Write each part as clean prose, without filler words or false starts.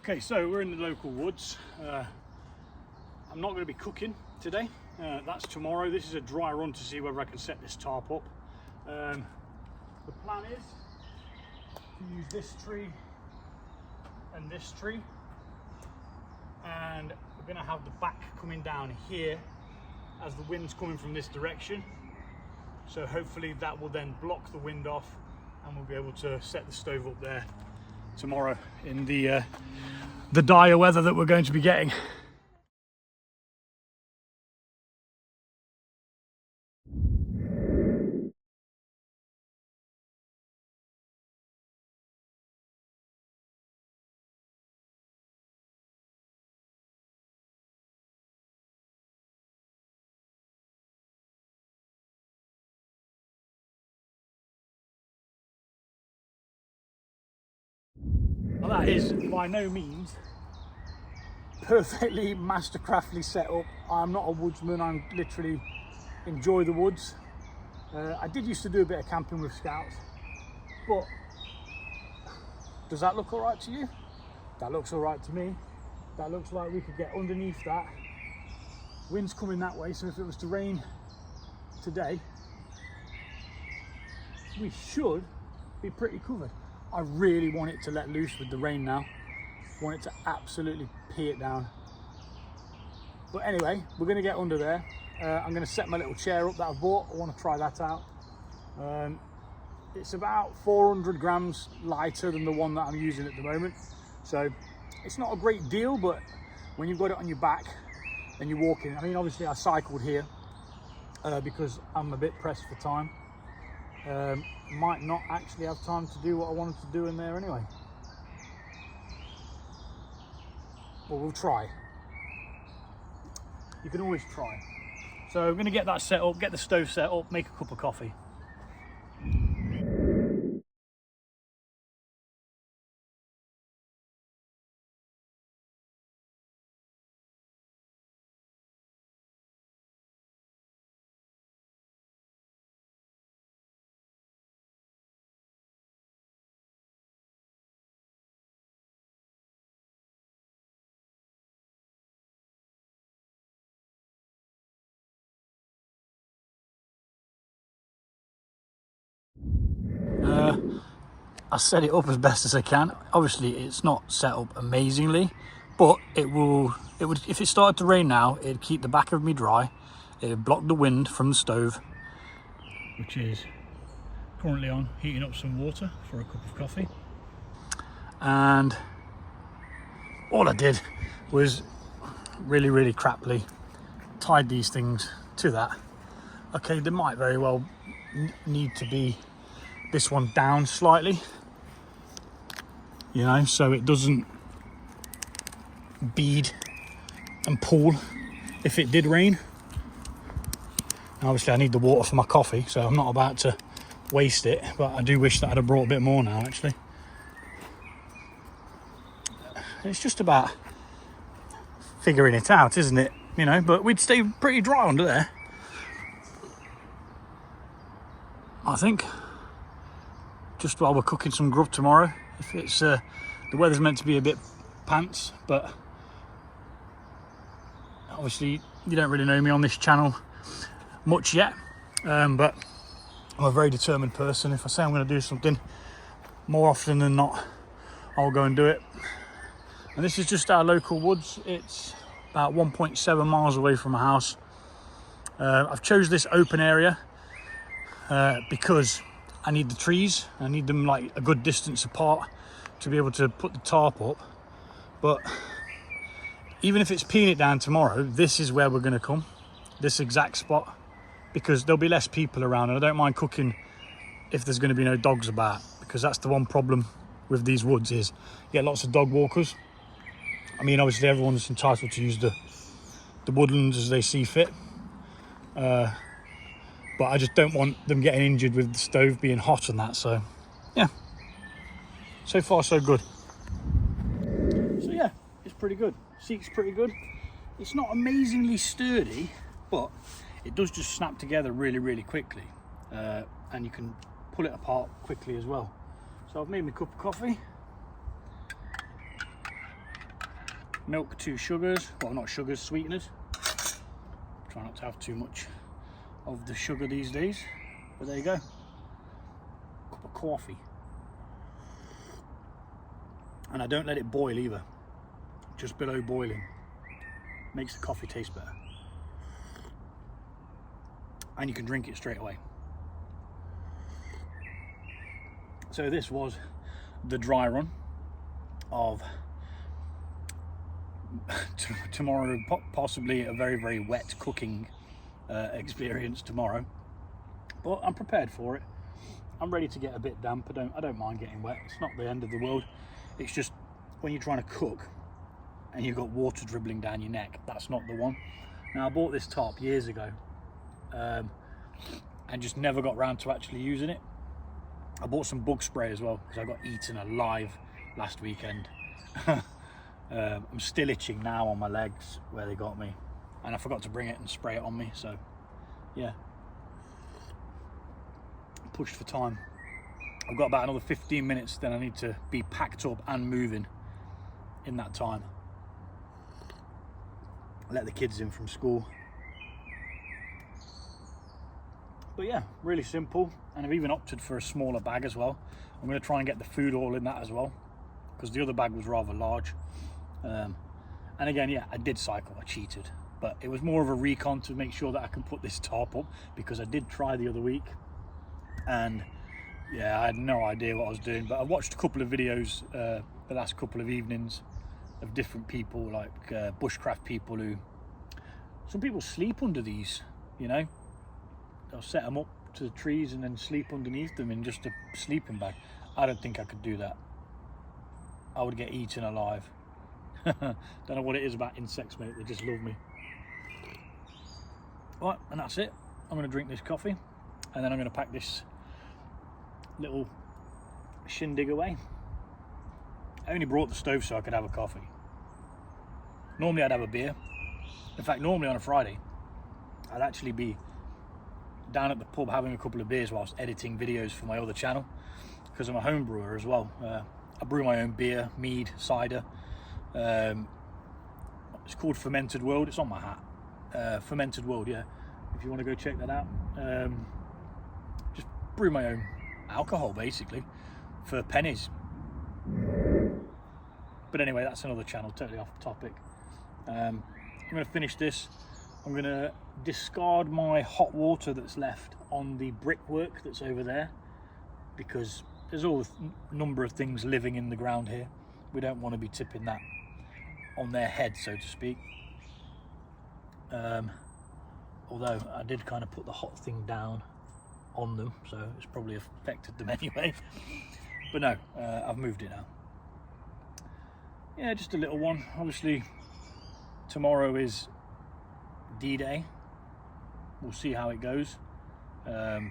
Okay, so we're in the local woods. I'm not going to be cooking today. That's tomorrow. This is a dry run to see whether I can set this tarp up. The plan is to use this tree and this tree, and we're going to have the back coming down here as the wind's coming from this direction. So hopefully that will then block the wind off and we'll be able to set the stove up there tomorrow in the dire weather that we're going to be getting. Well, that is by no means perfectly mastercraftly set up. I'm not a woodsman, I literally enjoy the woods. I did used to do a bit of camping with scouts, but does that look all right to you? That looks all right to me. That looks like we could get underneath that. Wind's coming that way, so if it was to rain today, we should be pretty covered. I really want it to let loose with the rain now. I want it to absolutely pee it down. But anyway, we're going to get under there. I'm going to set my little chair up that I bought. I want to try that out. It's about 400 grams lighter than the one that I'm using at the moment. So it's not a great deal, but when you've got it on your back and you're walking, I mean, obviously I cycled here because I'm a bit pressed for time. Might not actually have time to do what I wanted to do in there anyway. Well, we'll try. You can always try. So I'm going to get that set up, get the stove set up, make a cup of coffee. I set it up as best as I can. Obviously it's not set up amazingly, but it would, if it started to rain now, it'd keep the back of me dry. It'd block the wind from the stove, which is currently on, heating up some water for a cup of coffee. And all I did was really crappily tied these things to that. Okay, they might very well need to be this one down slightly, you know, so it doesn't bead and pool if it did rain. And obviously I need the water for my coffee, so I'm not about to waste it, but I do wish that I'd have brought a bit more now actually. It's just about figuring it out, isn't it? You know, but we'd stay pretty dry under there, I think, just while we're cooking some grub tomorrow. If it's the weather's meant to be a bit pants, but obviously you don't really know me on this channel much yet, but I'm a very determined person. If I say I'm going to do something, more often than not I'll go and do it. And this is just our local woods. It's about 1.7 miles away from my house. I've chose this open area because I need the trees. I need them like a good distance apart to be able to put the tarp up. But even if it's peeing it down tomorrow, this is where we're going to come, this exact spot, because there'll be less people around, and I don't mind cooking if there's going to be no dogs about, because that's the one problem with these woods is you get lots of dog walkers. I mean, obviously everyone's entitled to use the woodlands as they see fit, but I just don't want them getting injured with the stove being hot and that. So yeah, so far so good. So yeah, it's pretty good. Seat's pretty good. It's not amazingly sturdy, but it does just snap together really quickly, and you can pull it apart quickly as well. So I've made my cup of coffee. milk, 2 sugars, well not sugars, sweeteners. Try not to have too much of the sugar these days, but there you go. Cup of coffee. And I don't let it boil either, just below boiling. Makes the coffee taste better. And you can drink it straight away. So this was the dry run of tomorrow, possibly a very, very wet cooking experience tomorrow. But I'm prepared for it. I'm ready to get a bit damp. I don't mind getting wet. It's not the end of the world. It's just when you're trying to cook and you've got water dribbling down your neck, that's not the one. Now I bought this tarp years ago and just never got round to actually using it. I bought some bug spray as well because I got eaten alive last weekend. I'm still itching now on my legs where they got me, and I forgot to bring it and spray it on me, so yeah, pushed for time. I've got about another 15 minutes, then I need to be packed up and moving in that time. Let the kids in from school. But yeah, really simple, and I've even opted for a smaller bag as well. I'm going to try and get the food all in that as well, because the other bag was rather large. And again, yeah, I did cycle, I cheated, but it was more of a recon to make sure that I can put this tarp up, because I did try the other week and yeah, I had no idea what I was doing. But I watched a couple of videos the last couple of evenings of different people, like bushcraft people, who some people sleep under these, you know. They'll set them up to the trees and then sleep underneath them in just a sleeping bag. I don't think I could do that. I would get eaten alive. Don't know what it is about insects, mate. They just love me. Right, and that's it. I'm going to drink this coffee, and then I'm going to pack this little shindig away. I only brought the stove so I could have a coffee. Normally I'd have a beer. In fact, normally on a Friday, I'd actually be down at the pub having a couple of beers whilst editing videos for my other channel, because I'm a home brewer as well. I brew my own beer, mead, cider. It's called Fermented World. It's on my hat. Fermented World, yeah. If you want to go check that out. Just brew my own alcohol basically for pennies. But anyway, that's another channel, totally off topic. I'm going to finish this. I'm going to discard my hot water that's left on the brickwork that's over there, because there's all a number of things living in the ground here. We don't want to be tipping that on their head, so to speak. Although I did kind of put the hot thing down on them, so it's probably affected them anyway. But no, I've moved it now. Yeah, just a little one. Obviously tomorrow is D-Day. We'll see how it goes. But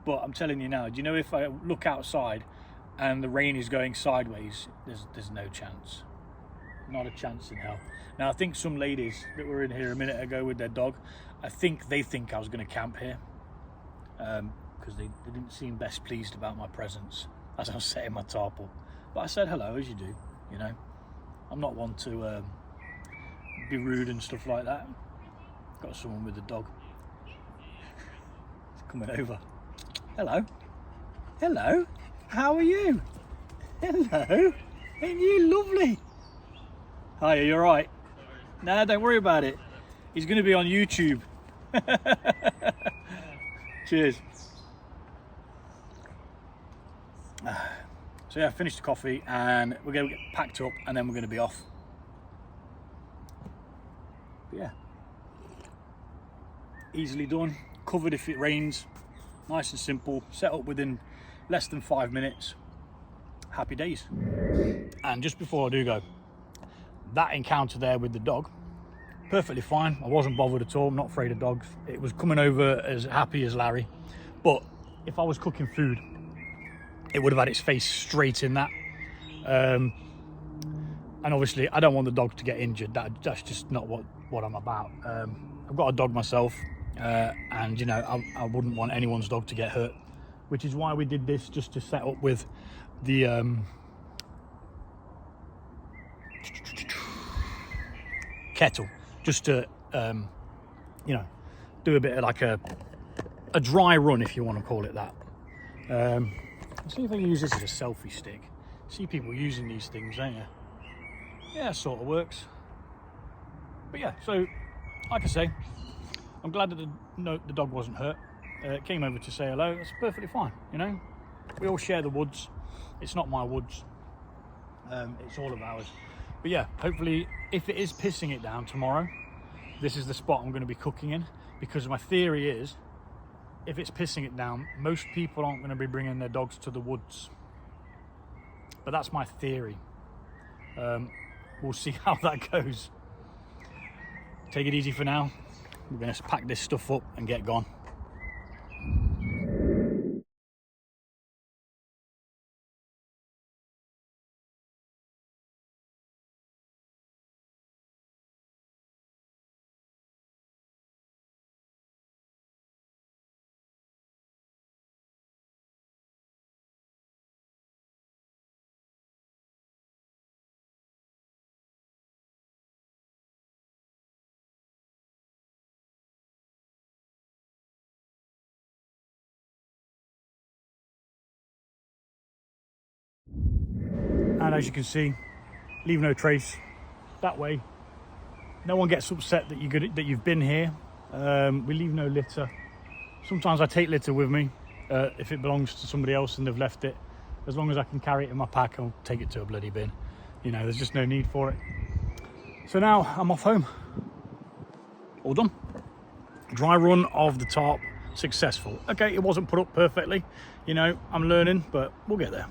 I'm telling you now, do you know, if I look outside and the rain is going sideways, there's no chance. Not a chance in hell. Now I think some ladies that were in here a minute ago with their dog, I think they think I was going to camp here, because they didn't seem best pleased about my presence as I was setting my tarp up. But I said hello, as you do, you know. I'm not one to be rude and stuff like that. Got someone with a dog. It's coming over. Hello. Hello. How are you? Hello. Ain't you lovely? Hi, are you alright? Nah, don't worry about it. He's going to be on YouTube. Cheers. So yeah, I finished the coffee and we're going to get packed up and then we're going to be off. But yeah, easily done, covered if it rains, nice and simple, set up within less than 5 minutes. Happy days. And just before I do go, that encounter there with the dog, perfectly fine. I wasn't bothered at all. I'm not afraid of dogs. It was coming over as happy as Larry. But if I was cooking food, it would have had its face straight in that. And obviously I don't want the dog to get injured. That's just not what I'm about. I've got a dog myself, and you know, I wouldn't want anyone's dog to get hurt, which is why we did this, just to set up with the kettle, just to you know, do a bit of like a dry run, if you want to call it that. Let's see if I can use this as a selfie stick. See people using these things, don't you? Yeah, sort of works. But yeah, so like I say, I'm glad that the dog wasn't hurt. Came over to say hello. That's perfectly fine, you know. We all share the woods. It's not my woods. It's all of ours. But yeah, hopefully, if it is pissing it down tomorrow, this is the spot I'm going to be cooking in, because my theory is, if it's pissing it down, most people aren't going to be bringing their dogs to the woods. But that's my theory. We'll see how that goes. Take it easy for now. We're going to pack this stuff up and get gone. And as you can see, leave no trace. That way, no one gets upset that you've been here. We leave no litter. Sometimes I take litter with me if it belongs to somebody else and they've left it. As long as I can carry it in my pack, I'll take it to a bloody bin. You know, there's just no need for it. So now I'm off home. All done. Dry run of the tarp, successful. Okay, it wasn't put up perfectly. You know, I'm learning, but we'll get there.